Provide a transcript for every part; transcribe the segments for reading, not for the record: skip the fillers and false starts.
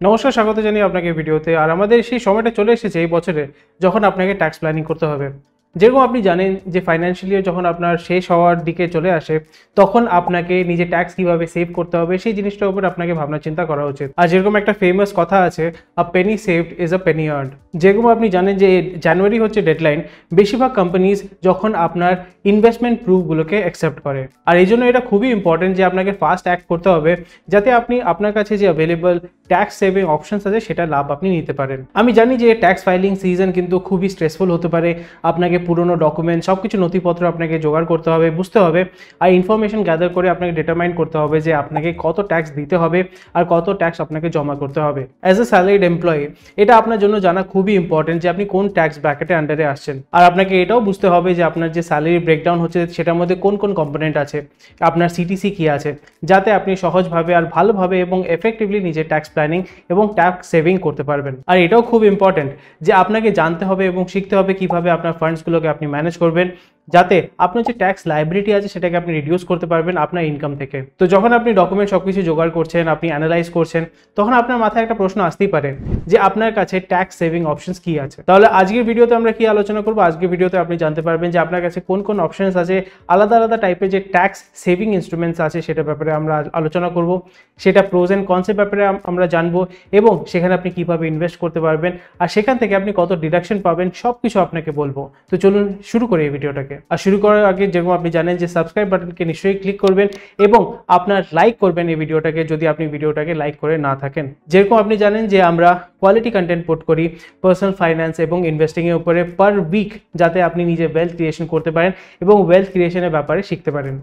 নমস্কার, স্বাগত জানিয়ে আপনাকে ভিডিওতে। আর আমাদের সেই সময়টা চলে এসেছে এই বছরে যখন আপনাকে ট্যাক্স প্ল্যানিং করতে হবে। যেরকম আপনি জানেন যে ফাইন্যান্সিয়াল ইয়ার যখন আপনার শেষ হওয়ার দিকে চলে আসে, তখন আপনাকে নিজে ট্যাক্স কিভাবে সেভ করতে হবে সেই জিনিসটার উপর আপনাকে ভাবনা চিন্তা করা উচিত। আর যেরকম একটা ফেমাস কথা আছে, a penny saved is a penny earned. যেরকম আপনি জানেন যে জানুয়ারি হচ্ছে ডেডলাইন, বেশিরভাগ কোম্পানিজ যখন আপনার ইনভেস্টমেন্ট প্রুফগুলোকে অ্যাকসেপ্ট করে। আর এই জন্য এটা খুবই ইম্পর্টেন্ট যে আপনাকে ফাস্ট অ্যাক্ট করতে হবে, যাতে আপনি আপনার কাছে যে অ্যাভেলেবল ট্যাক্স সেভিং অপশনস আছে সেটা লাভ আপনি নিতে পারেন। আমি জানি যে ট্যাক্স ফাইলিং সিজন কিন্তু খুবই স্ট্রেসফুল হতে পারে। আপনাকে পুরনো ডকুমেন্ট সব কিছু নথিপত্র আপনাকে জোগাড় করতে হবে, বুঝতে হবে, আর ইনফরমেশন গ্যাদার করে আপনাকে ডিটারমাইন করতে হবে যে আপনাকে কত ট্যাক্স দিতে হবে আর কত ট্যাক্স আপনাকে জমা করতে হবে। অ্যাজ এ স্যালারিড এমপ্লয়ি এটা আপনার জন্য জানা খুবই ইম্পর্টেন্ট যে আপনি কোন ট্যাক্স ব্র্যাকেটের আন্ডারে আসছেন। আর আপনাকে এটাও বুঝতে হবে যে আপনার যে স্যালারি ব্রেকডাউন হচ্ছে সেটার মধ্যে কোন কোন কম্পোনেন্ট আছে, আপনার সিটিসি কী আছে, যাতে আপনি সহজভাবে আর ভালোভাবে এবং এফেক্টিভলি নিজের ট্যাক্স প্ল্যানিং এবং ট্যাক্স সেভিং করতে পারবেন। আর এটাও খুব ইম্পর্টেন্ট যে আপনাকে জানতে হবে এবং শিখতে হবে কিভাবে আপনার ফান্ডসগুলোকে আপনি ম্যানেজ করবেন, যাতে আপনার যে ট্যাক্স লাইবিলিটি আছে সেটাকে আপনি রিডিউস করতে পারবেন আপনার ইনকাম থেকে। তো যখন আপনি ডকুমেন্ট সব কিছু জোগাড় করছেন, আপনি অ্যানালাইজ করছেন, তখন আপনার মাথায় একটা প্রশ্ন আসতেই পারে যে আপনার কাছে ট্যাক্স সেভিং অপশনস কি আছে। তাহলে আজকের ভিডিওতে আমরা কি আলোচনা করবো? আজকের ভিডিওতে আপনি জানতে পারবেন যে আপনার কাছে কোন কোন অপশনস আছে, আলাদা আলাদা টাইপের যে ট্যাক্স সেভিং ইনস্ট্রুমেন্টস আছে সেটার ব্যাপারে আমরা আলোচনা করব, সেটা প্রোজ অ্যান্ড কনসের ব্যাপারে আমরা জানবো, এবং সেখানে আপনি কিভাবে ইনভেস্ট করতে পারবেন আর সেখান থেকে আপনি কত ডিডাকশন পাবেন সব কিছু আপনাকে বলবো। তো চলুন শুরু করি এই ভিডিওটাকে। আর শুরু করার আগে যেরকম আপনি জানেন যে সাবস্ক্রাইব বাটনকে নিশ্চয়ই ক্লিক করবেন এবং আপনার লাইক করবেন এই ভিডিওটাকে যদি আপনি ভিডিওটাকে লাইক করে না থাকেন। যেরকম আপনি জানেন যে আমরা কোয়ালিটি কন্টেন্ট পোস্ট করি পার্সোনাল ফাইন্যান্স এবং ইনভেস্টিংয়ের উপরে পার উইক, যাতে আপনি নিজে ওয়েলথ ক্রিয়েশন করতে পারেন এবং ওয়েলথ ক্রিয়েশনের ব্যাপারে শিখতে পারেন।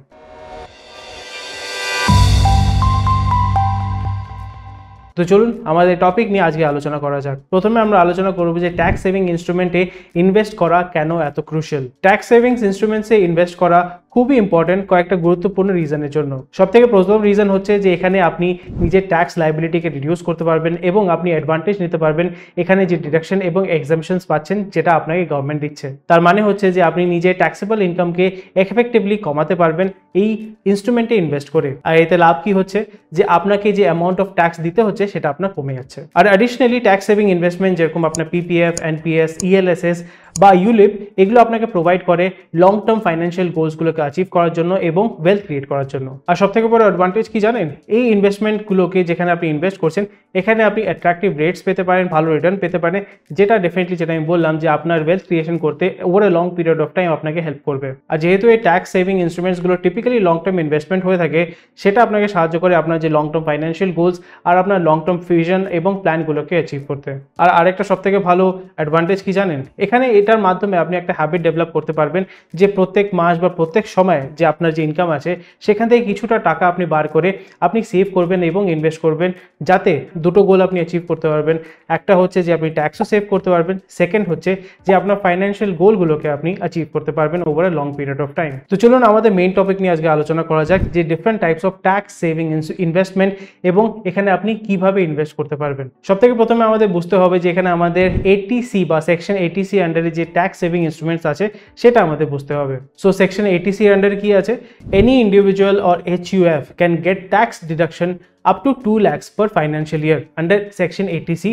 তো চলুন আমাদের টপিক নিয়ে আজকে আলোচনা করা যাক। প্রথমে আমরা আলোচনা করব যে ট্যাক্স সেভিং ইনস্ট্রুমেন্টে ইনভেস্ট করা কেন এত ক্রুশিয়াল। ট্যাক্স সেভিংস ইনস্ট্রুমেন্টসে ইনভেস্ট করা খুবই ইম্পর্টেন্ট কয়েকটা গুরুত্বপূর্ণ রিজনের জন্য। সবথেকে প্রথম রিজন হচ্ছে যে এখানে আপনি নিজের ট্যাক্স লাইবিলিটিকে রিডিউস করতে পারবেন এবং আপনি অ্যাডভান্টেজ নিতে পারবেন এখানে যে ডিডাকশন এবং এক্সামশনস পাচ্ছেন যেটা আপনাকে গভর্নমেন্ট দিচ্ছে। তার মানে হচ্ছে যে আপনি নিজের ট্যাক্সেবল ইনকামকে এফেক্টিভলি কমাতে পারবেন এই ইনস্ট্রুমেন্টে ইনভেস্ট করে। আর এতে লাভ কি হচ্ছে যে আপনাকে যে অ্যামাউন্ট অফ ট্যাক্স দিতে হচ্ছে সেটা আপনার কমে যাচ্ছে। আর অ্যাডিশনালি ট্যাক্স সেভিং ইনভেস্টমেন্ট যেরকম আপনার পিপিএফ, এনপিএস, ইএলএসএস বা ইউলিপ, এগুলো আপনাকে প্রোভাইড করে লং টার্ম ফাইন্যান্সিয়াল গোলসগুলোকে অ্যাচিভ করার জন্য এবং ওয়েলথ ক্রিয়েট করার জন্য। আর সবথেকে বড় অ্যাডভান্টেজ কি জানেন? এই ইনভেস্টমেন্টগুলোকে যেখানে আপনি ইনভেস্ট করছেন এখানে আপনি অ্যাট্রাকটিভ রেটস পেতে পারেন, ভালো রিটার্ন পেতে পারেন, যেটা ডেফিনেটলি, যেটা আমি বললাম, যে আপনার ওয়েলথ ক্রিয়েশন করতে over a long period of time আপনাকে হেল্প করবে। আর যেহেতু এই ট্যাক্স সেভিং ইনস্ট্রুমেন্টসগুলো টিপিক্যালি লং টার্ম ইনভেস্টমেন্ট হয়ে থাকে, সেটা আপনাকে সাহায্য করে আপনার যে লং টার্ম ফাইন্যান্সিয়াল গোলস আর আপনার লং টার্ম ভিশন এবং প্ল্যানগুলোকে অ্যাচিভ করতে। আর আরেকটা সবথেকে ভালো অ্যাডভান্টেজ কি জানেন? এখানে এটার মাধ্যমে আপনি একটা হ্যাবিট ডেভেলপ করতে পারবেন যে প্রত্যেক মাস বা প্রত্যেক সময় যে আপনার যে ইনকাম আছে সেখান থেকে কিছুটা টাকা আপনি বার করে আপনি সেভ করবেন এবং ইনভেস্ট করবেন, যাতে দুটো গোল আপনি অ্যাচিভ করতে পারবেন। একটা হচ্ছে যে আপনি ট্যাক্সও সেভ করতে পারবেন, সেকেন্ড হচ্ছে যে আপনার ফাইন্যান্সিয়াল গোলগুলোকে আপনি অ্যাচিভ করতে পারবেন over a long period of time. তো চলুন আমাদের মেইন টপিক নিয়ে আজকে আলোচনা করা যাক, যে different types of tax saving investment এবং এখানে আপনি কিভাবে ইনভেস্ট করতে পারবেন। সবথেকে প্রথমে আমাদের বুঝতে হবে যে এখানে আমাদের এটিসি বা সেকশন এটিসি আন্ডারে যে ট্যাক্স সেভিং ইনস্ট্রুমেন্টস আছে সেটা আমাদের বুঝতে হবে। সো সেকশন এটিসি আন্ডারে কি আছে? Any individual or HUF can get tax deduction up to 2 lakhs per financial year under section 80C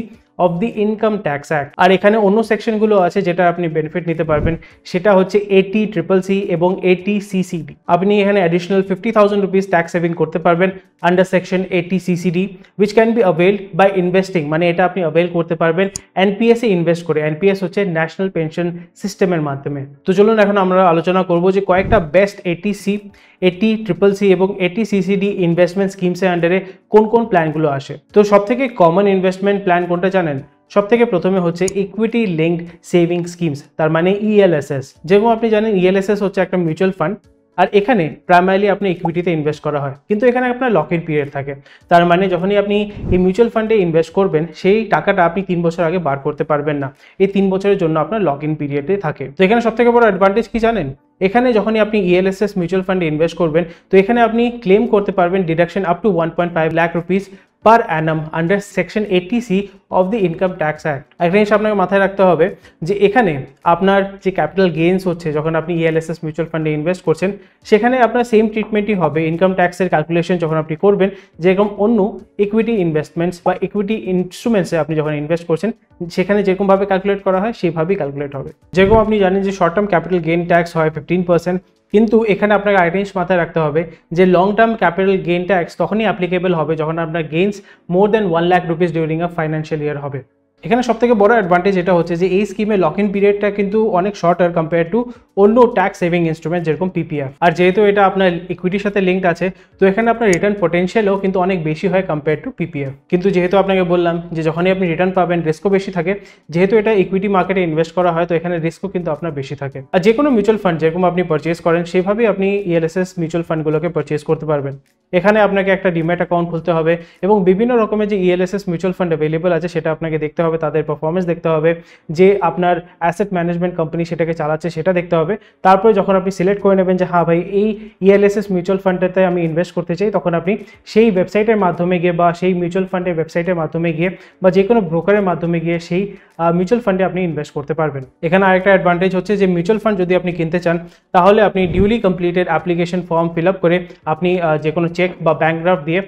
of the income tax act। আর এখানে অন্য সেকশনগুলো আছে যেটা আপনি বেনিফিট নিতে পারবেন, সেটা হচ্ছে ATCCC এবং ATCCD। আপনি এখানে অ্যাডিশনাল 50,000 রুপিস ট্যাক্স সেভিং করতে পারবেন under section ATCCD, which can be availed by investing, মানে এটা আপনি অ্যাভেল করতে পারবেন NPS এ ইনভেস্ট করে। NPS হচ্ছে ন্যাশনাল পেনশন সিস্টেমের মাধ্যমে। তো চলুন এখন আমরা আলোচনা করব যে কয়েকটা বেস্ট ATCCC এবং ATCCD ইনভেস্টমেন্ট স্কিমসের আন্ডারে কোন কোন প্ল্যানগুলো আসে। তো সবথেকে কমন ইনভেস্টমেন্ট প্ল্যান কোনটা জানেন? সবথেকে প্রথমে হচ্ছে ইকুইটি লিঙ্কড সেভিং স্কিমস, তার মানে ELSS। যেরকম আপনি জানেন ELSS হচ্ছে একটা মিউচুয়াল ফান্ড, আর এখানে প্রাইমারিলি আপনি ইকুইটিতে ইনভেস্ট করা হয়, কিন্তু এখানে আপনার লক ইন পিরিয়ড থাকে। তার মানে যখনই আপনি এই মিউচুয়াল ফান্ডে ইনভেস্ট করবেন সেই টাকাটা আপনি 3 বছর আগে বার করতে পারবেন না, এই 3 বছরের জন্য আপনার লক ইন পিরিয়ডে থাকে। তো এখানে সবথেকে বড় অ্যাডভান্টেজ কি জানেন? এখানে যখনই আপনি ELSS মিউচুয়াল ফান্ডে ইনভেস্ট করবেন তো এখানে আপনি ক্লেম করতে পারবেন deduction up to 1.5 lakh rupees per annum under section 80C of the income tax act। একটা জিনিস আপনাকে মাথায় রাখতে হবে যে এখানে আপনার যে ক্যাপিটাল গেইনস হচ্ছে যখন আপনি ELSS মিউচুয়াল ফান্ডে ইনভেস্ট করছেন, সেখানে আপনার সেম ট্রিটমেন্টই হবে ইনকাম ট্যাক্সের ক্যালকুলেশন যখন আপনি করবেন, যেরকম অন্য ইকুইটি ইনভেস্টমেন্টস বা ইকুইটি ইনস্ট্রুমেন্টসে আপনি যখন ইনভেস্ট করছেন সেখানে যেরকমভাবে ক্যালকুলেট করা হয় সেইভাবেই ক্যালকুলেট হবে। যেরকম আপনি জানেন যে short term capital gain tax হয় 15%, কিন্তু এখানে আপনাকে আরেকটা জিনিস মাথায় রাখতে হবে যে long term capital gain tax তখনই অ্যাপ্লিকেবল হবে যখন আপনার gains more than 1 lakh rupees during a financial year হবে। এখানে সবথেকে বড় অ্যাডভান্টেজ এটা হচ্ছে যে এই স্কিমে লক ইন পিরিয়ডটা কিন্তু অনেক শর্টার কম্পেয়ার টু অন্য ট্যাক্স সেভিং ইনস্ট্রুমেন্ট যেরকম PPF। আর যেহেতু এটা আপনার ইকুইটির সাথে লিঙ্কড আছে, তো এখানে আপনার রিটার্ন পটেনশিয়ালও কিন্তু অনেক বেশি হয় কম্পেয়ার টু PPF। কিন্তু যেহেতু আপনাকে বললাম যে যখনই আপনি রিটার্ন পাবেন রিস্কও বেশি থাকে, যেহেতু এটা ইকুইটি মার্কেটে ইনভেস্ট করা হয় তো এখানে রিস্কও কিন্তু আপনার বেশি থাকে। আর যে কোনো মিউচুয়াল ফান্ড যেরকম আপনি পারচেজ করেন সেভাবেই আপনি ELSS মিউচুয়াল ফান্ডগুলোকে পারচেজ করতে পারবেন। এখানে আপনাকে একটা ডিম্যাট অ্যাকাউন্ট খুলতে হবে এবং বিভিন্ন রকমের যে ELSS মিউচুয়াল ফান্ড অ্যাভেলেবল আছে সেটা আপনাকে দেখতে হবে, তাদের পারফরমেন্স দেখতে হবে, যে আপনার অ্যাসেট ম্যানেজমেন্ট কোম্পানি সেটাকে চালাচ্ছে সেটা দেখতে হবে। তারপরে যখন আপনি সিলেক্ট করে নেবেন যে হ্যাঁ ভাই এই ELSS মিউচুয়াল ফান্ডেতে আমি ইনভেস্ট করতে চাই, তখন আপনি সেই ওয়েবসাইটের মাধ্যমে গিয়ে বা সেই মিউচুয়াল ফান্ডের ওয়েবসাইটের মাধ্যমে গিয়ে বা যে কোনো ব্রোকারের মাধ্যমে গিয়ে সেই মিউচুয়াল ফান্ডে আপনি ইনভেস্ট করতে পারবেন। এখানে আরেকটা অ্যাডভান্টেজ হচ্ছে যে মিউচুয়াল ফান্ড যদি আপনি কিনতে চান তাহলে আপনি duly completed application form fill up করে আপনি যে কোনো চেক বা ব্যাংক ড্রাফট দিয়ে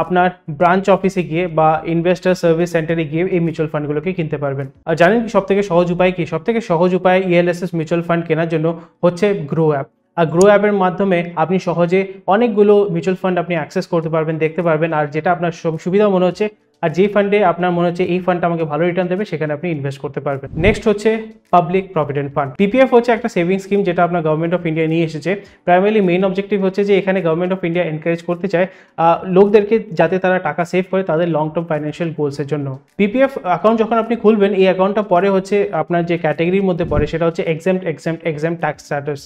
আপনার ব্রাঞ্চ অফিসে গিয়ে বা ইনভেস্টার সার্ভিস সেন্টারে গিয়ে এই মিউচুয়াল ফান্ডগুলোকে কিনতে পারবেন। আর জানেন কি সবথেকে সহজ উপায় কি? সবথেকে সহজ উপায় ELSS মিউচুয়াল ফান্ড কেনার জন্য হচ্ছে গ্রো অ্যাপ। আর গ্রো অ্যাপের মাধ্যমে আপনি সহজে অনেকগুলো মিউচুয়াল ফান্ড আপনি অ্যাক্সেস করতে পারবেন, দেখতে পারবেন, আর যেটা আপনার সুবিধা মনে হচ্ছে আর যেই ফান্ডে আপনার মনে হচ্ছে এই ফান্ডটা আমাকে ভালো রিটার্ন দেবে সেখানে আপনি ইনভেস্ট করতে পারবেন। নেক্সট হচ্ছে পাবলিক প্রভিডেন্ট ফান্ড। PPF হচ্ছে একটা সেভিং স্কিম যেটা আপনার গভর্নমেন্ট অফ ইন্ডিয়া নিয়ে এসেছে। প্রাইমারি মেইন অবজেক্টিভ হচ্ছে যে এখানে গভর্নমেন্ট অফ ইন্ডিয়া এনকারেজ করতে চায় লোকদেরকে যাতে তারা টাকা সেভ করে তাদের লং টার্ম ফাইন্যান্সিয়াল গোলসের জন্য। PPF অ্যাকাউন্ট যখন আপনি খুলবেন এই অ্যাকাউন্টটা পরে হচ্ছে আপনার যে ক্যাটাগরির মধ্যে পড়ে সেটা হচ্ছে এক্সাম্পট ট্যাক্স স্ট্যাটাস।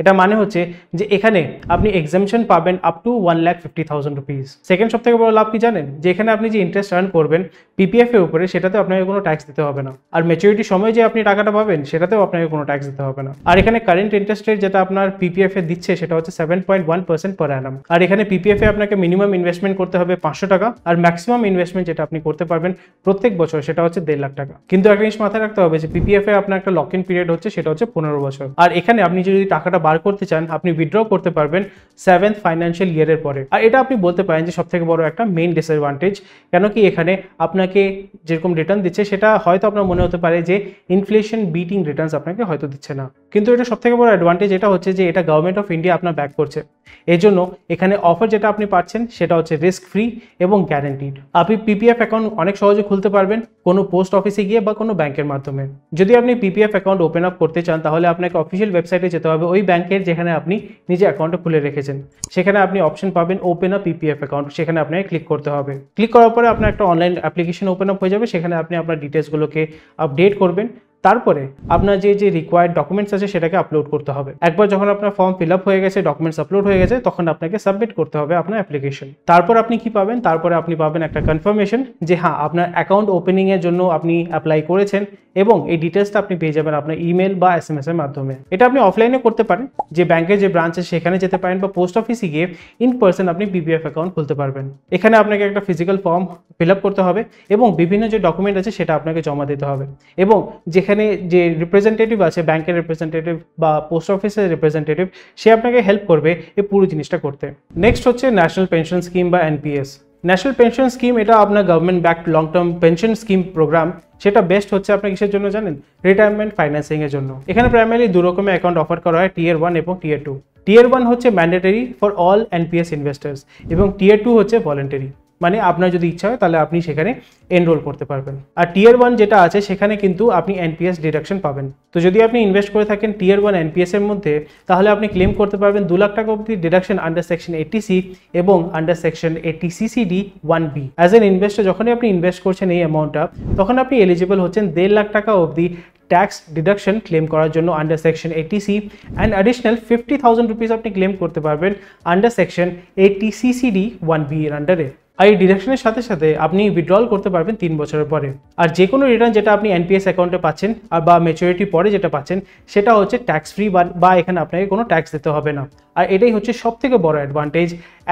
এটা মানে হচ্ছে যে এখানে আপনি এক্সামশন পাবেন আপ টু 1,50,000 রুপিস। সেকেন্ড সব থেকে বড় লাভ কি জানেন? যে এখানে আপনি যে ইন্টারেস্ট আর্ন করবেন PPF এর উপরে সেটাতে আপনাকে কোনো ট্যাক্স দিতে হবে না, আর ম্যাচুরিটির সময় যে আপনি টাকাটা পাবেন সেটাতেও আপনাকে কোনো ট্যাক্স দিতে হবে না। আর এখানে কারেন্ট ইন্টারেস্ট রেট যেটা আপনার PPF এ দিচ্ছে সেটা হচ্ছে 7.1% পার অ্যানাম। আর এখানে PPF এ আপনাকে মিনিমাম ইনভেস্টমেন্ট করতে হবে 500 টাকা, আর ম্যাক্সিমাম ইনভেস্টমেন্ট যেটা আপনি করতে পারবেন প্রত্যেক বছর সেটা হচ্ছে 1.5 লাখ টাকা। কিন্তু একটা জিনিস মাথায় রাখতে হবে যে PPF এ আপনার একটা লক ইন পিরিয়ড হচ্ছে সেটা হচ্ছে 15 বছর। আর এখানে আপনি যদি টাকাটা বার করতে চান আপনি উইথড্র করতে পারবেন 7th ফাইন্যান্সিয়াল ইয়ারের পরে। আর এটা আপনি বলতে পারেন যে সবথেকে বড় একটা মেইন ডিসঅ্যাডভান্টেজ, কেন কি এখানে আপনাকে যেরকম রিটার্ন দিচ্ছে সেটা হয়তো আপনার মনে হতে পারে যে ইনফ্লেশন বিটিং রিটার্নস আপনাকে হয়তো দিচ্ছে না, কিন্তু এটা সবথেকে বড় অ্যাডভান্টেজ এটা হচ্ছে যে এটা গভর্নমেন্ট অফ ইন্ডিয়া আপনার ব্যাক করছে। এই জন্য এখানে অফার যেটা আপনি পাচ্ছেন সেটা হচ্ছে রিস্ক ফ্রি এবং গ্যারান্টিড। আপনি PPF অ্যাকাউন্ট অনেক সহজে খুলতে পারবেন কোনো পোস্ট অফিসে গিয়ে বা কোনো ব্যাংকের মাধ্যমে। যদি আপনি PPF অ্যাকাউন্ট ওপেন আপ করতে চান তাহলে আপনাকে অফিসিয়াল ওয়েবসাইটে যেতে হবে ওই ব্যাংকের যেখানে আপনি নিজে অ্যাকাউন্টটা খুলে রেখেছেন। সেখানে আপনি অপশন পাবেন ওপেন আপ PPF অ্যাকাউন্ট, সেখানে আপনাকে ক্লিক করতে হবে। ক্লিক করার পরে আপনার একটা অনলাইন অ্যাপ্লিকেশন ওপেন আপ হয়ে যাবে, সেখানে আপনি আপনার ডিটেলসগুলোকে আপডেট করবেন। তারপরে আপনার যে রিকোয়ার্ড ডকুমেন্টস আছে সেটাকে আপলোড করতে হবে। একবার যখন আপনার ফর্ম ফিল আপ হয়ে গেছে, ডকুমেন্টস আপলোড হয়ে গেছে, তখন আপনাকে সাবমিট করতে হবে আপনার অ্যাপ্লিকেশন। তারপর আপনি কি পাবেন? তারপরে আপনি পাবেন একটা কনফার্মেশন যে হ্যাঁ আপনার অ্যাকাউন্ট ওপেনিং এর জন্য আপনি অ্যাপ্লাই করেছেন, এবং এই ডিটেলসটা আপনি পেয়ে যাবেন আপনার ইমেল বা SMS এর মাধ্যমে। এটা আপনি অফলাইনে করতে পারেন, যে ব্যাংকের যে ব্রাঞ্চ আছে সেখানে যেতে পারেন, বা পোস্ট অফিসে গিয়ে ইন পার্সন আপনি PPF অ্যাকাউন্ট খুলতে পারবেন। এখানে আপনাকে একটা ফিজিক্যাল ফর্ম ফিল আপ করতে হবে এবং বিভিন্ন যে ডকুমেন্ট আছে সেটা আপনাকে জমা দিতে হবে, এবং যেখানে যে রিপ্রেজেন্টেটিভ আছে ব্যাংকের রিপ্রেজেন্টেটিভ বা পোস্ট অফিসের রিপ্রেজেন্টেটিভ, সে আপনাকে হেল্প করবে এই পুরো জিনিসটা করতে। নেক্সট হচ্ছে ন্যাশনাল পেনশন স্কিম বা NPS। ন্যাশনাল পেনশন স্কিম এটা আপনার government backed long term pension scheme program. সেটা বেস্ট হচ্ছে আপনার কিসের জন্য জানেন? রিটায়ারমেন্ট ফাইন্যান্সিং এর জন্য। এখানে প্রাইমারি দু রকমের অ্যাকাউন্ট অফার করা হয়, Tier 1 এবং Tier 2। Tier 1 হচ্ছে mandatory for all NPS investors এবং Tier 2 হচ্ছে ভলেন্টারি, মানে আপনার যদি ইচ্ছা হয় তাহলে আপনি সেখানে এনরোল করতে পারবেন। আর Tier 1 যেটা আছে সেখানে কিন্তু আপনি NPS ডিডাকশন পাবেন। তো যদি আপনি ইনভেস্ট করে থাকেন Tier 1 NPS এর মধ্যে, তাহলে আপনি ক্লেম করতে পারবেন 2 লাখ টাকা অবধি ডিডাকশন আন্ডার সেকশন 80C এবং under section 80CCD 1B। As an investor যখনই আপনি ইনভেস্ট করছেন এই অ্যামাউন্টটা, তখন আপনি এলিজিবল হচ্ছেন 1.5 লাখ টাকা অবধি ট্যাক্স ডিডাকশন ক্লেম করার জন্য under section 80C, and additional 50,000 rupees আপনি ক্লেম করতে পারবেন আন্ডার সেকশন 80CCD 1B এর আন্ডারে। আর এই ডিডাকশনের সাথে সাথে আপনি উইথড্রল করতে পারবেন 3 বছরের পরে। আর যে কোনো রিটার্ন যেটা আপনি NPS অ্যাকাউন্টে পাচ্ছেন আর বা ম্যাচুরিটি পরে যেটা পাচ্ছেন সেটা হচ্ছে ট্যাক্স ফ্রি, বা এখানে আপনাকে কোনো ট্যাক্স দিতে হবে না। আর এটাই হচ্ছে সবথেকে বড় অ্যাডভান্টেজ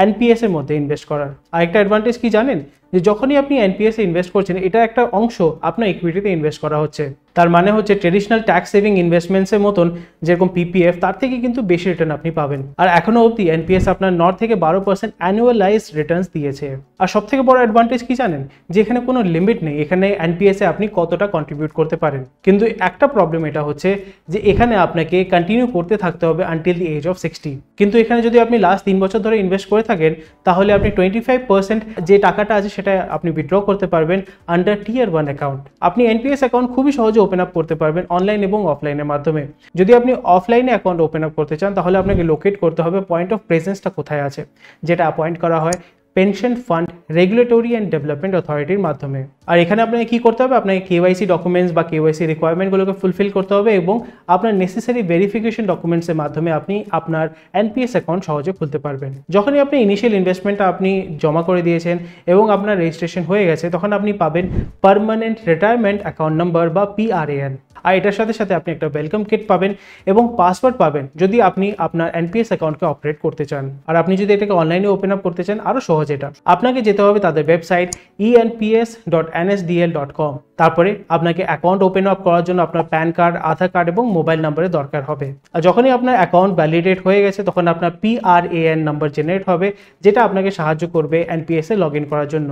NPS এর মধ্যে ইনভেস্ট করার। আরেকটা অ্যাডভান্টেজ কি জানেন? যে যখনই আপনি এনপিএস এ ইনভেস্ট করছেন এটা একটা অংশ আপনার ইকুইটিতে ইনভেস্ট করা হচ্ছে। তার মানে হচ্ছে ট্রেডিশনাল ট্যাক্স সেভিং ইনভেস্টমেন্টসের মতন যেরকম পিপিএফ তার থেকে কিন্তু বেশি রিটার্ন আপনি পাবেন। আর এখনো অবধি এনপিএস আপনার 9 থেকে 12% অ্যানুয়ালাইজড রিটার্নস দিয়েছে। আর সব থেকে বড় অ্যাডভান্টেজ কি জানেন, যে এখানে কোনো লিমিট নেই এখানে এনপিএস এ আপনি কতটা কন্ট্রিবিউট করতে পারেন। কিন্তু একটা প্রবলেম এটা হচ্ছে যে এখানে আপনাকে কন্টিনিউ করতে থাকতে হবে আনটিল দি এজ অফ 60। কিন্তু এখানে যদি আপনি লাস্ট 3 বছর ধরে ইনভেস্ট করে থাকেন তাহলে আপনি 25% যে টাকাটা আছে সেটা আপনি উইথড্র করতে পারবেন আন্ডার টিয়ার 1 অ্যাকাউন্ট। আপনি এনপিএস অ্যাকাউন্ট খুবই সহজে ওপেন আপ করতে পারবেন অনলাইন এবং অফলাইনের মাধ্যমে। যদি আপনি অফলাইনে অ্যাকাউন্ট ওপেন আপ করতে চান তাহলে আপনাকে লোকেট করতে হবে পয়েন্ট অফ প্রেজেন্সটা কোথায় আছে, যেটা অ্যাপয়েন্ট করা হয় pension fund regulatory and development অথরিটির মাধ্যমে। আর এখানে আপনাকে কী করতে হবে, আপনাকে কেওয়াইসি ডকুমেন্টস বা কেওয়াইসি রিকোয়ারমেন্টগুলোকে ফুলফিল করতে হবে এবং আপনার নেসেসারি ভেরিফিকেশন ডকুমেন্টসের মাধ্যমে আপনি আপনার এনপিএস অ্যাকাউন্ট সহজে খুলতে পারবেন। যখনই আপনি ইনিশিয়াল ইনভেস্টমেন্টটা আপনি জমা করে দিয়েছেন এবং আপনার রেজিস্ট্রেশন হয়ে গেছে তখন আপনি পাবেন পার্মানেন্ট রিটায়ারমেন্ট অ্যাকাউন্ট নাম্বার বা পিআরএএন। আর এটার সাথে সাথে আপনি একটা ওয়েলকাম কিট পাবেন এবং পাসওয়ার্ড পাবেন যদি আপনি আপনার এনপিএস অ্যাকাউন্টকে অপারেট করতে চান। আর আপনি যদি এটাকে অনলাইনে ওপেন আপ করতে চান আরও সহজ এটা, আপনাকে যেতে হবে তাদের ওয়েবসাইট enps.nsdl.com। তারপরে আপনাকে অ্যাকাউন্ট ওপেন আপ করার জন্য আপনার প্যান কার্ড, আধার কার্ড এবং মোবাইল নাম্বারের দরকার হবে। আর যখনই আপনার অ্যাকাউন্ট ভ্যালিডেট হয়ে গেছে তখন আপনার পিআরএএন নাম্বার জেনারেট হবে যেটা আপনাকে সাহায্য করবে এনপিএস এ লগ ইন করার জন্য।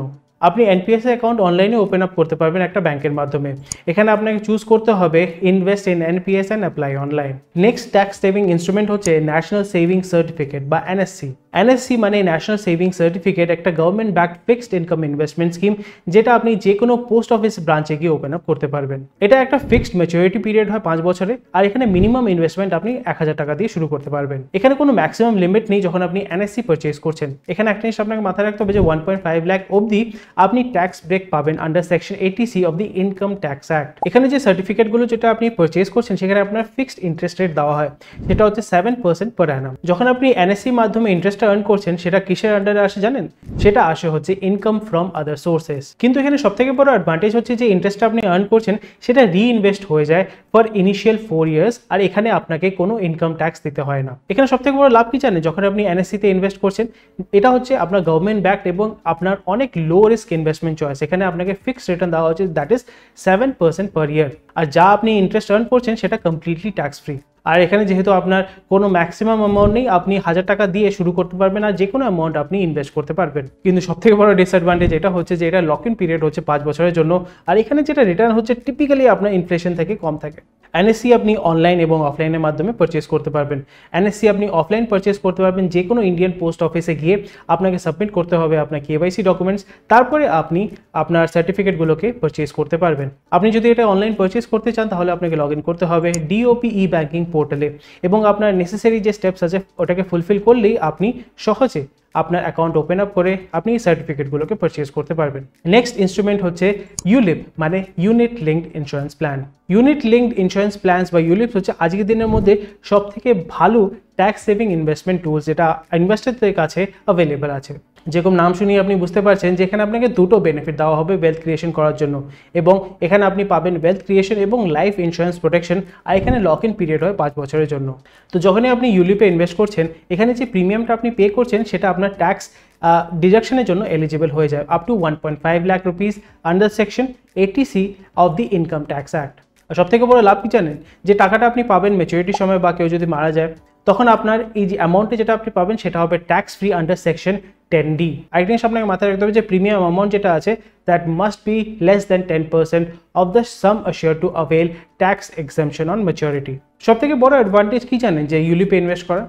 আপনি এনপিএস অ্যাকাউন্ট অনলাইনে ওপেন আপ করতে পারবেন একটা ব্যাংকের মাধ্যমে। এখানে আপনাকে চুজ করতে হবে invest in NPS and apply online. Next tax saving instrument হচ্ছে ন্যাশনাল সেভিং সার্টিফিকেট বা এনএসসি। এনএসসি মানে ন্যাশনাল সেভিং সার্টিফিকেট, একটা government backed fixed income investment scheme যেটা আপনি যে কোনো পোস্ট অফিস ব্রাঞ্চে গিয়ে ওপেন আপ করতে পারবেন। এটা একটা ফিক্সড ম্যাচুরিটি পিরিয়ড হয় 5 বছরে, আর এখানে মিনিমাম ইনভেস্টমেন্ট আপনি 1000 টাকা দিয়ে শুরু করতে পারবেন। এখানে কোনো ম্যাক্সিমাম লিমিট নেই যখন আপনি এনএসসি পারচেজ করছেন। এখানে একটা জিনিস আপনাকে মাথায় রাখতে হবে যে 1.5 লাখ অবধি আপনি ট্যাক্স ব্রেক পাবেন under section 80C of the income tax act. এখানে যে সার্টিফিকেটগুলো যেটা আপনি পারচেজ করছেন সেখানে আপনার ফিক্সড ইন্টারেস্ট রেট দেওয়া হয়, সেটা হচ্ছে 7% পার অ্যানাম। যখন আপনি এনএসসির মাধ্যমে ইন্টারেস্টটা আর্ন করছেন সেটা কিসের আন্ডারে আসে জানেন? সেটা আসে হচ্ছে ইনকাম ফ্রম আদার সোর্সেস। কিন্তু এখানে সবথেকে বড় অ্যাডভান্টেজ হচ্ছে যে ইন্টারেস্টটা আপনি আর্ন করছেন সেটা রিইনভেস্ট হয়ে যায় ফর ইনিশিয়াল 4 ইয়ার্স, আর এখানে আপনাকে কোনো ইনকাম ট্যাক্স দিতে হয় না। এখানে সবথেকে বড় লাভ কি জানেন? যখন আপনি এনএসসিতে ইনভেস্ট করছেন এটা হচ্ছে আপনার গভর্নমেন্ট ব্যাকড এবং আপনার অনেক লো রিস্ক ইনভেস্টমেন্ট চয়েস। এখানে আপনাকে ফিক্সড রিটার্ন দেওয়া হচ্ছে দ্যাট ইজ 7% পার ইয়ার, আর যা আপনি ইন্টারেস্ট আর্ন করছেন সেটা কমপ্লিটলি ট্যাক্স ফ্রি। আর এখানে যেহেতু আপনার কোনো ম্যাক্সিমাম অ্যামাউন্ট নেই, আপনি 1000 টাকা দিয়ে শুরু করতে পারবেন আর যে কোনো অ্যামাউন্ট আপনি ইনভেস্ট করতে পারবেন। কিন্তু সবথেকে বড় ডিসঅ্যাডভান্টেজ এটা হচ্ছে যে এটা লক ইন পিরিয়ড হচ্ছে 5 বছরের জন্য, আর এখানে যেটা রিটার্ন হচ্ছে টিপিক্যালি আপনার ইনফ্লেশন থেকে কম থাকে। এনএসসি আপনি অনলাইন এবং অফলাইনের মাধ্যমে পারচেস করতে পারবেন। এনএসসি আপনি অফলাইন পারচেস করতে পারবেন যে কোনো ইন্ডিয়ান পোস্ট অফিসে গিয়ে আপনাকে সাবমিট করতে হবে আপনার কেওয়াইসি ডকুমেন্টস, তারপরে আপনি আপনার সার্টিফিকেটগুলোকে পারচেস করতে পারবেন। আপনি যদি এটা অনলাইন পারচেস করতে চান তাহলে আপনাকে লগ ইন করতে হবে ডিওপি ই ব্যাঙ্কিং পোর্টালে এবং আপনার নেসেসারি যে স্টেপস আছে ওটাকে ফুলফিল করলেই আপনি সহজে আপনার অ্যাকাউন্ট ওপেন আপ করে আপনি সার্টিফিকেটগুলোকে পারচেস করতে পারবেন। নেক্সট ইনস্ট্রুমেন্ট হচ্ছে ইউলিপ মানে unit linked insurance plan. Unit linked insurance plans বা ইউলিপস হচ্ছে আজকের দিনের মধ্যে সবথেকে ভালো ট্যাক্স সেভিং ইনভেস্টমেন্ট টুলস যেটা ইনভেস্টরদের কাছে অ্যাভেলেবেল আছে। যেরকম নাম শুনিয়ে আপনি বুঝতে পারছেন যে এখানে আপনাকে দুটো বেনিফিট দেওয়া হবে ওয়েলথ ক্রিয়েশন করার জন্য, এবং এখানে আপনি পাবেন ওয়েলথ ক্রিয়েশন এবং লাইফ ইন্স্যুরেন্স প্রোটেকশন, আর এখানে লক ইন পিরিয়ড হয় 5 বছরের জন্য। তো যখনই আপনি ইউলিপে ইনভেস্ট করছেন এখানে যে প্রিমিয়ামটা আপনি পে করছেন সেটা আপনার ট্যাক্স ডিডাকশনের জন্য এলিজিবল হয়ে যায় up to 1.5 lakh rupees under section 80C of the income tax act. আর সবথেকে বড় লাভ কি জানেন? যে টাকাটা আপনি পাবেন ম্যাচুরিটির সময় বা কেউ যদি মারা যায় তখন আপনার এই যে অ্যামাউন্টে যেটা আপনি পাবেন সেটা হবে tax free under section 10D। আরেকটা জিনিস আপনাকে মাথায় রাখতে হবে যে প্রিমিয়াম অ্যামাউন্ট যেটা আছে that must be less than 10% of the some অ্যাশিওর্ড two avail tax exemption on maturity. সবথেকে বড় অ্যাডভান্টেজ কি জানেন? যে ইউলিপে ইনভেস্ট করা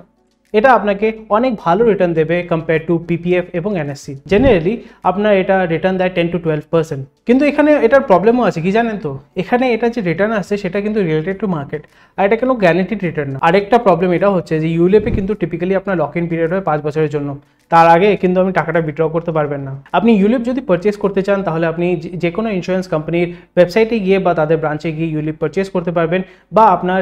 এটা আপনাকে অনেক ভালো রিটার্ন দেবে কম্পেয়ার টু পিপিএফ এবং এনএসসি। জেনারেলি আপনার এটা রিটার্ন দেয় 10 to 12%। কিন্তু এখানে এটার প্রবলেমও আছে কি জানেন? তো এখানে এটা যে রিটার্ন আসছে সেটা কিন্তু রিলেটেড টু মার্কেট, আর এটা কোনো গ্যারান্টিড রিটার্ন না। আরেকটা প্রবলেম এটা হচ্ছে যে ইউলিপে কিন্তু টিপিক্যালি আপনার লক ইন পিরিয়ড হয় 5 বছরের জন্য, তার আগে কিন্তু আপনি টাকাটা উইথড্র করতে পারবেন না। আপনি ইউলিপ যদি পারচেস করতে চান তাহলে আপনি যে কোনো ইন্স্যুরেন্স কোম্পানির ওয়েবসাইটে গিয়ে বা তাদের ব্রাঞ্চে গিয়ে ইউলিপ পারচেস করতে পারবেন, বা আপনার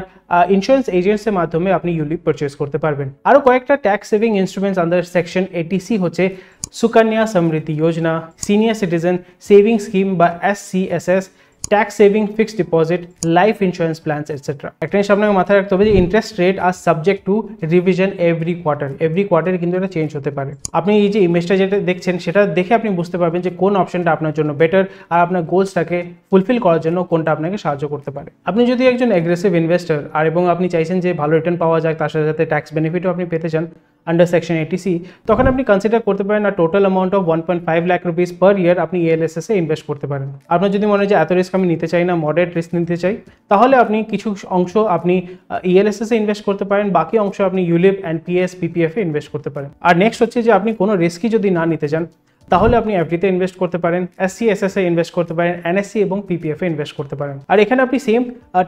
ইন্স্যুরেন্স এজেন্টসের মাধ্যমে আপনি ইউলিপ পারচেস করতে পারবেন। আরও কয়েকটা tax saving instruments under section 80C হচ্ছে Sukanya Samriddhi Yojana, senior citizen saving scheme বা SCSS, tax saving, fixed deposit, life insurance plans etcetera. একটা জিনিস আপনাকে মাথায় রাখতে হবে যে interest rate are subject to revision every quarter কিন্তু এটা চেঞ্জ হতে পারে। আপনি এই যে ইমেজটা যেটা দেখছেন সেটা দেখে আপনি বুঝতে পারবেন যে কোন অপশনটা আপনার জন্য বেটার আর আপনার গোলসটাকে ফুলফিল করার জন্য কোনটা আপনাকে সাহায্য করতে পারে। আপনি যদি একজন অ্যাগ্রেসিভ ইনভেস্টর আর এবং আপনি চাইছেন যে ভালো রিটার্ন পাওয়া যায়, তার সাথে সাথে ট্যাক্স বেনিফিটও আপনি পেতে চান আন্ডার সেকশন 80C, তখন আপনি কনসিডার করতে পারেন total amount of 1.5 lakh rupees per year আপনি ELSS এ ইনভেস্ট করতে পারেন। আপনার যদি মনে হয় যে এত রিস্ক আমি নিতে চাই না, মডারেট রিস্ক নিতে চাই, তাহলে আপনি কিছু অংশ আপনি ELSS এ ইনভেস্ট করতে পারেন, বাকি অংশ আপনি ULIP and PS PPF A invest করতে পারেন। আর নেক্সট হচ্ছে যে আপনি কোনো রিস্কই যদি না নিতে চান তাহলে আপনি এফডিতে ইনভেস্ট করতে পারেন, SC/SS এ ইনভেস্ট করতে পারেন, NSC এবং PPF এ ইনভেস্ট করতে পারেন। আর এখানে আপনি সেম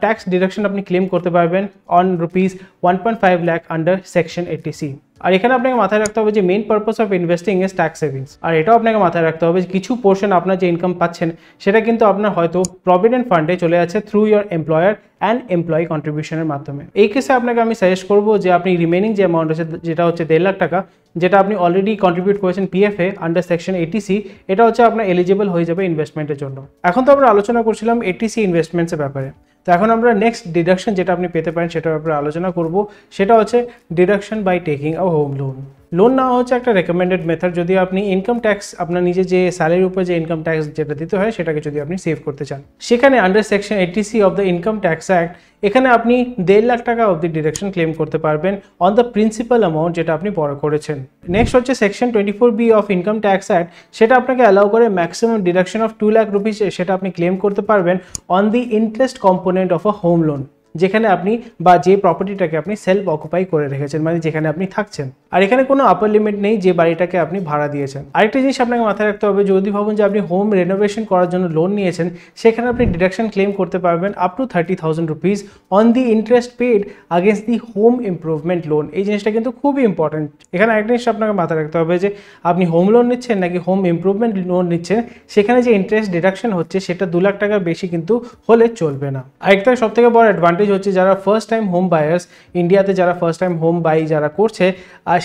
ট্যাক্স ডিডাকশন আপনি ক্লেম করতে পারবেন on rupees 1.5 lakh under section 80C। আর এখানে আপনাকে মাথায় রাখতে হবে যে main purpose of investing is tax savings. আর এটাও আপনাকে মাথায় রাখতে হবে যে কিছু পোর্শন আপনার যে ইনকাম পাচ্ছেন সেটা কিন্তু আপনার হয়তো প্রভিডেন্ট ফান্ডে চলে যাচ্ছে through your employer and employee কন্ট্রিবিউশনের মাধ্যমে। এই কেসে আপনাকে আমি সাজেস্ট করবো যে আপনি রিমেনিং যে অ্যামাউন্ট আছে যেটা হচ্ছে 1.5 লাখ টাকা, যেটা আপনি অলরেডি কন্ট্রিবিউট করেছেন PF এ আন্ডার সেকশন 80C, এটা হচ্ছে আপনার এলিজিবল হয়ে যাবে ইনভেস্টমেন্টের জন্য। এখন তো আমরা আলোচনা করছিলাম 80C ইনভেস্টমেন্টসের ব্যাপারে, তো এখন আমরা নেক্সট ডিডাকশন যেটা আপনি পেতে পারেন সেটার ব্যাপারে আলোচনা করব। সেটা হচ্ছে deduction by taking a home loan. Loan নেওয়া হচ্ছে একটা রেকমেন্ডেড মেথড যদি আপনি ইনকাম ট্যাক্স আপনার নিজে যে স্যালারির উপর যে ইনকাম ট্যাক্স যেটা দিতে হয় সেটাকে যদি আপনি সেভ করতে চান। সেখানে under section 80C of the income tax act এখানে আপনি 1.5 লাখ টাকা অবধি ডিডাকশন ক্লেম করতে পারবেন অন দ্য প্রিন্সিপাল অ্যামাউন্ট যেটা আপনি বড় করেছেন। নেক্সট হচ্ছে section 24B of income tax act, সেটা আপনাকে অ্যালাউ করে maximum deduction of 2 lakh rupees সেটা আপনি ক্লেম করতে পারবেন on the interest component of a home loan, যেখানে আপনি বা যে প্রপার্টিটাকে আপনি সেলফ অকুপাই করে রেখেছেন, মানে যেখানে আপনি থাকছেন। আর এখানে কোনো আপার লিমিট নেই যে বাড়িটাকে আপনি ভাড়া দিয়েছেন। আরেকটা জিনিস আপনাকে মাথায় রাখতে হবে, যদি ভাবুন যে আপনি হোম রেনোভেশন করার জন্য লোন নিয়েছেন, সেখানে আপনি ডিডাকশন ক্লেম করতে পারবেন up to 30,000 rupees on the interest paid against the home improvement loan. এই জিনিসটা কিন্তু খুবই ইম্পর্টেন্ট। এখানে একটা জিনিস আপনাকে মাথায় রাখতে হবে যে আপনি হোম লোন নিচ্ছেন নাকি হোম ইমপ্রুভমেন্ট লোন নিচ্ছেন, সেখানে যে ইন্টারেস্ট ডিডাকশন হচ্ছে সেটা 2 লাখ টাকার বেশি কিন্তু হলে চলবে না। আরেকটা সব থেকে বড় অ্যাডভান্টেজ হচ্ছে যারা ফার্স্ট টাইম হোম বায়ার্স, ইন্ডিয়াতে যারা ফার্স্ট টাইম হোম বাই যারা করছে,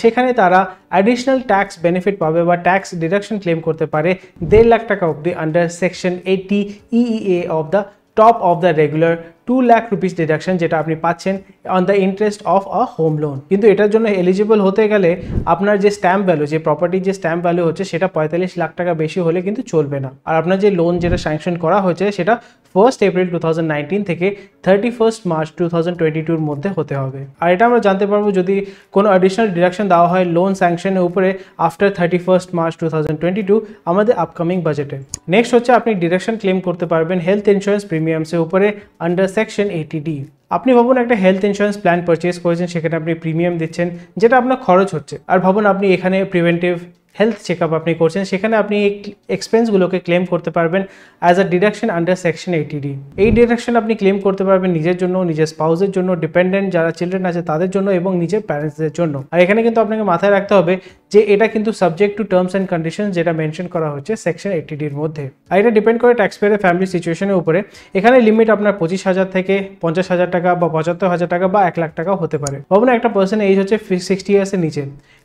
সেখানে তারা অ্যাডিশনাল ট্যাক্স বেনিফিট পাবে বা ট্যাক্স ডিডাকশন ক্লেম করতে পারে 1.5 লাখ টাকা অবধি under section 80 EEA of the top of the regular 2 lakh rupees deduction যেটা আপনি পাচ্ছেন on the interest of a home loan. কিন্তু এটার জন্য এলিজিবল হতে গেলে আপনার যে স্ট্যাম্প ভ্যালু, যে প্রপার্টির যে স্ট্যাম্প ভ্যালু হচ্ছে সেটা 45 লাখ টাকা বেশি হলে কিন্তু চলবে না। আর আপনার যে লোন যেটা স্যাংশন করা হয়েছে সেটা 1 এপ্রিল 2019 থেকে 31 মার্চ 2022 মধ্যে হতে হবে। আর এটা আমরা জানতে পারবো যদি কোনো অ্যাডিশনাল ডিডাকশন দেওয়া হয় লোন স্যাংশনের উপরে আফটার 31 মার্চ 2022 আমাদের আপকামিং বাজেটে। নেক্সট হচ্ছে আপনি ডিডাকশন ক্লেম করতে পারবেন হেলথ ইন্স্যুরেন্স প্রিমিয়ামসের উপরে আন্ডার সেকশন 80D। আপনি ভাবুন একটা হেলথ ইন্স্যুরেন্স প্ল্যান পারচেজ করেছেন, সেখানে আপনি প্রিমিয়াম দিচ্ছেন যেটা আপনার খরচ হচ্ছে। আর ভাবুন আপনি এখানে প্রিভেন্টিভ হেলথ চেকআপ আপনি করছেন, সেখানে আপনি এই এক্সপেন্সগুলোকে ক্লেম করতে পারবেন as a deduction under section 80D। এই ডিডাকশন আপনি ক্লেম করতে পারবেন নিজের জন্য, নিজের স্পাউসের জন্য, ডিপেন্ডেন্ট যারা চিলড্রেন আছে তাদের জন্য এবং নিজের প্যারেন্টসদের জন্য। আর এখানে কিন্তু আপনাকে মাথায় রাখতে হবে যে এটা কিন্তু subject to terms and condition যেটা মেনশন করা হচ্ছে সেকশন 80Dর মধ্যে। আর এটা ডিপেন্ড করে ট্যাক্স পেয়ারের ফ্যামিলি সিচুয়েশনের উপরে। এখানে লিমিট আপনার 25,000 থেকে 50,000 টাকা বা 75,000 টাকা বা 1 লাখ টাকাও হতে পারে। ভাবুন একটা পার্সনের এজ হচ্ছে 60 ইয়ার্সের নিচে,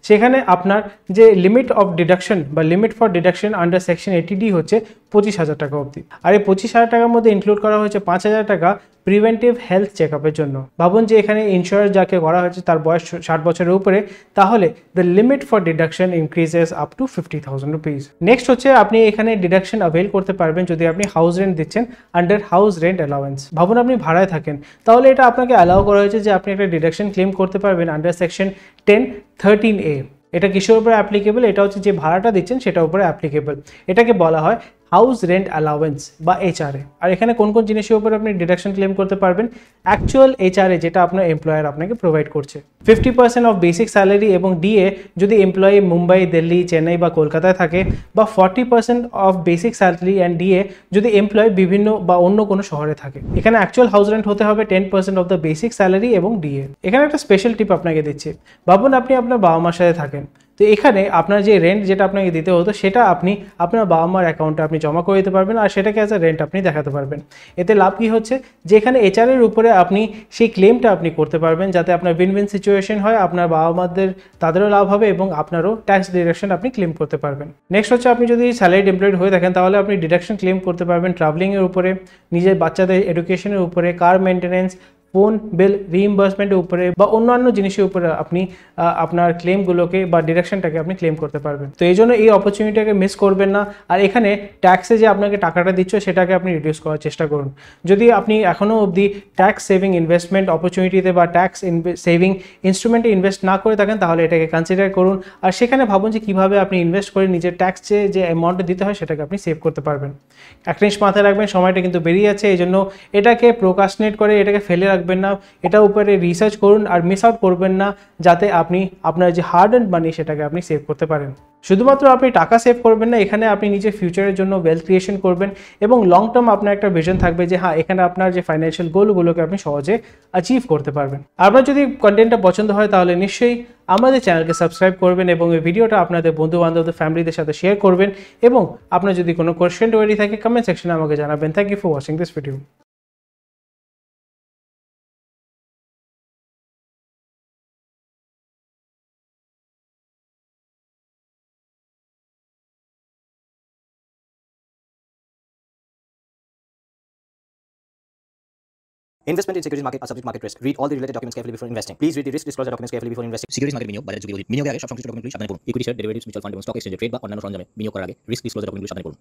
সেখানে আপনার যে লিমিট অফ ডিডাকশন বা limit for deduction under section 80D হচ্ছে 25,000 টাকা অবধি। আর এই 25,000 টাকার মধ্যে ইনক্লুড করা হয়েছে 5,000 টাকা প্রিভেন্টিভ হেলথ চেকআপের জন্য। ভাবুন যে এখানে ইন্স্যুরেন্স যাকে করা হয়েছে তার বয়স 60 বছরের উপরে, তাহলে the limit for deduction increases up to 50,000 rupees. Next হচ্ছে আপনি এখানে ডিডাকশন অ্যাভেল করতে পারবেন যদি আপনি হাউস রেন্ট দিচ্ছেন আন্ডার হাউস রেন্ট অ্যালাউয়েন্স। ভাবুন আপনি ভাড়ায় থাকেন, তাহলে এটা আপনাকে অ্যালাউ করা হয়েছে যে আপনি একটা ডিডাকশন ক্লেম করতে পারবেন আন্ডার সেকশন 1013A। এটা কিসের উপরে অ্যাপ্লিকেবল? এটা হচ্ছে যে ভাড়াটা দিচ্ছেন সেটার উপরে অ্যাপ্লিকেবল। এটাকে বলা হয় হাউস রেন্ট অ্যালাউয়েন্স বা HRA। আর এখানে কোন কোন জিনিসের উপরে আপনি ডিডাকশন ক্লেম করতে পারবেন? অ্যাকচুয়াল HRA যেটা আপনার এমপ্লয়ার আপনাকে প্রোভাইড করছে, 50% অফ বেসিক স্যালারি এবং DA যদি এমপ্লয়ি মুম্বাই, দিল্লি, চেন্নাই বা কলকাতায় থাকে, বা 40% of basic salary and DA যদি এমপ্লয়ি বিভিন্ন বা অন্য কোনো শহরে থাকে। এখানে অ্যাকচুয়াল হাউস রেন্ট হতে হবে 10% অফ দ্য বেসিক স্যালারি এবং DA। এখানে একটা স্পেশাল টিপ আপনাকে দিচ্ছি। ভাবুন আপনি আপনার বাবা মার সাথে থাকেন, তো এখানে আপনার যে রেন্ট যেটা আপনাকে দিতে হতো সেটা আপনি আপনার বাবা মার অ্যাকাউন্টে আপনি জমা করে দিতে পারবেন, আর সেটাকে অ্যাজ আ রেন্ট আপনি দেখাতে পারবেন। এতে লাভ কী হচ্ছে, যেখানে এইচআরের উপরে আপনি সেই ক্লেমটা আপনি করতে পারবেন, যাতে আপনার উইন উইন সিচুয়েশন হয়, আপনার বাবা মাদের তাদেরও লাভ হবে এবং আপনারও ট্যাক্স ডিডাকশন আপনি ক্লেম করতে পারবেন। নেক্সট হচ্ছে, আপনি যদি স্যালারিড এমপ্লয়েড হয়ে থাকেন তাহলে আপনি ডিডাকশন ক্লেম করতে পারবেন ট্রাভেলিংয়ের উপরে, নিজের বাচ্চাদের এডুকেশনের উপরে, কার মেনটেন্যান্স, ফোন বিল রিইম্বার্সমেন্টের উপরে বা অন্যান্য জিনিসের উপরে আপনি আপনার ক্লেমগুলোকে বা ডিডাকশনটাকে আপনি ক্লেম করতে পারবেন। তো এই জন্য এই অপরচুনিটিটাকে মিস করবেন না। আর এখানে ট্যাক্সে যে আপনাকে টাকাটা দিচ্ছে সেটাকে আপনি রিডিউস করার চেষ্টা করুন। যদি আপনি এখনও অবধি ট্যাক্স সেভিং ইনভেস্টমেন্ট অপরচুনিটিতে বা ট্যাক্স সেভিং ইনস্ট্রুমেন্টে ইনভেস্ট না করে থাকেন তাহলে এটাকে কনসিডার করুন, আর সেখানে ভাবুন যে কীভাবে আপনি ইনভেস্ট করে নিজের ট্যাক্সে যে অ্যামাউন্টটা দিতে হয় সেটাকে আপনি সেভ করতে পারবেন। একটা জিনিস মাথায় রাখবেন, সময়টা কিন্তু বেরিয়ে যাচ্ছে, এই জন্য এটাকে প্রোকাস্টিনেট করে এটাকে ফেলে রাখবেন না, এটা উপরে রিসার্চ করুন আর মিস আউট করবেন না, যাতে আপনি আপনার যে হার্ড অ্যান্ড মানি সেটাকে আপনি সেভ করতে পারেন। শুধুমাত্র আপনি টাকা সেভ করবেন না, এখানে আপনি নিজের ফিউচারের জন্য ওয়েলথ ক্রিয়েশন করবেন এবং লং টার্ম আপনার একটা ভিশন থাকবে যে হ্যাঁ এখানে আপনার যে ফাইন্যান্সিয়াল গোলগুলোকে আপনি সহজে অ্যাচিভ করতে পারবেন। আপনার যদি কন্টেন্টটা পছন্দ হয় তাহলে নিশ্চয়ই আমাদের চ্যানেলকে সাবস্ক্রাইব করবেন এবং এই ভিডিওটা আপনাদের বন্ধু বান্ধবদের ফ্যামিলিদের সাথে শেয়ার করবেন, এবং আপনার যদি কোনো কোয়েশ্চেন তৈরি থাকে কমেন্ট সেকশনে আমাকে জানাবেন। Thank you for watching this video. Investment in securities market are subject to market risk. Read all the related documents carefully before investing. Please read the risk disclosure documents carefully before investing. Securities market বিনিয়োগ বাজারে ঝুঁকি অধিক। বিনিয়োগের আগে সব সংশ্লিষ্ট ডকুমেন্টগুলি সাবধানে পড়ুন। Equity share, derivatives, mutual fund এবং স্টক এক্সচেঞ্জে ট্রেড বা অন্যান্য সরঞ্জামে বিনিয়োগ করার আগে রিস্ক ডিসক্লোজার ডকুমেন্টগুলি সাবধানে পড়ুন।